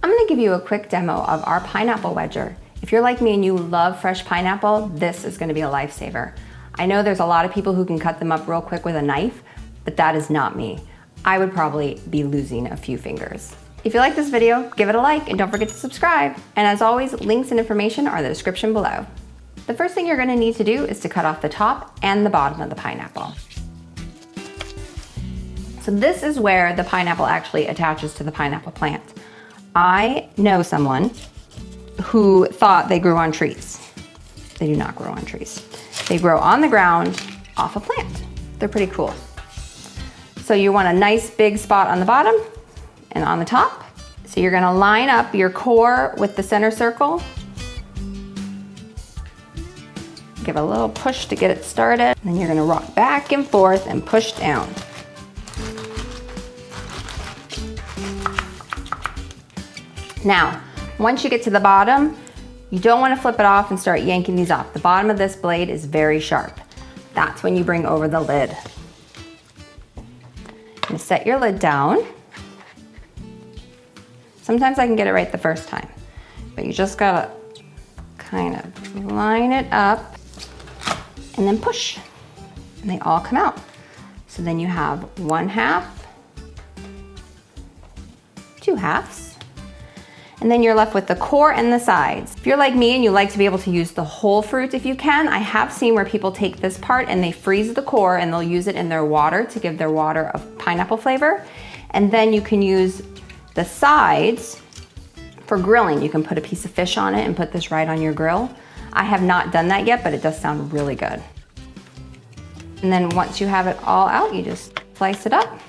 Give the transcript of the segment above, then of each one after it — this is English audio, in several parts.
I'm gonna give you a quick demo of our pineapple wedger. If you're like me and you love fresh pineapple, this is gonna be a lifesaver. I know there's a lot of people who can cut them up real quick with a knife, but that is not me. I would probably be losing a few fingers. If you like this video, give it a like and don't forget to subscribe. And as always, links and information are in the description below. The first thing you're gonna need to do is to cut off the top and the bottom of the pineapple. So this is where the pineapple actually attaches to the pineapple plant. I know someone who thought they grew on trees. They do not grow on trees. They grow on the ground off a plant. They're pretty cool. So you want a nice big spot on the bottom and on the top. So you're gonna line up your core with the center circle. Give a little push to get it started. And then you're gonna rock back and forth and push down. Now, once you get to the bottom, you don't want to flip it off and start yanking these off. The bottom of this blade is very sharp. That's when you bring over the lid. And set your lid down. Sometimes I can get it right the first time, but you just gotta kind of line it up and then push, and they all come out. So then you have 1/2, 2 halves, and then you're left with the core and the sides. If you're like me and you like to be able to use the whole fruit if you can, I have seen where people take this part and they freeze the core and they'll use it in their water to give their water a pineapple flavor. And then you can use the sides for grilling. You can put a piece of fish on it and put this right on your grill. I have not done that yet, but it does sound really good. And then once you have it all out, you just slice it up.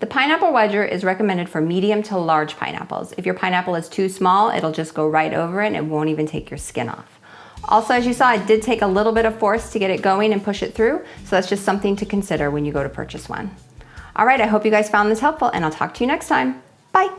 The pineapple wedger is recommended for medium to large pineapples. If your pineapple is too small, it'll just go right over it and it won't even take your skin off. Also, as you saw, it did take a little bit of force to get it going and push it through, so that's just something to consider when you go to purchase one. All right, I hope you guys found this helpful and I'll talk to you next time. Bye.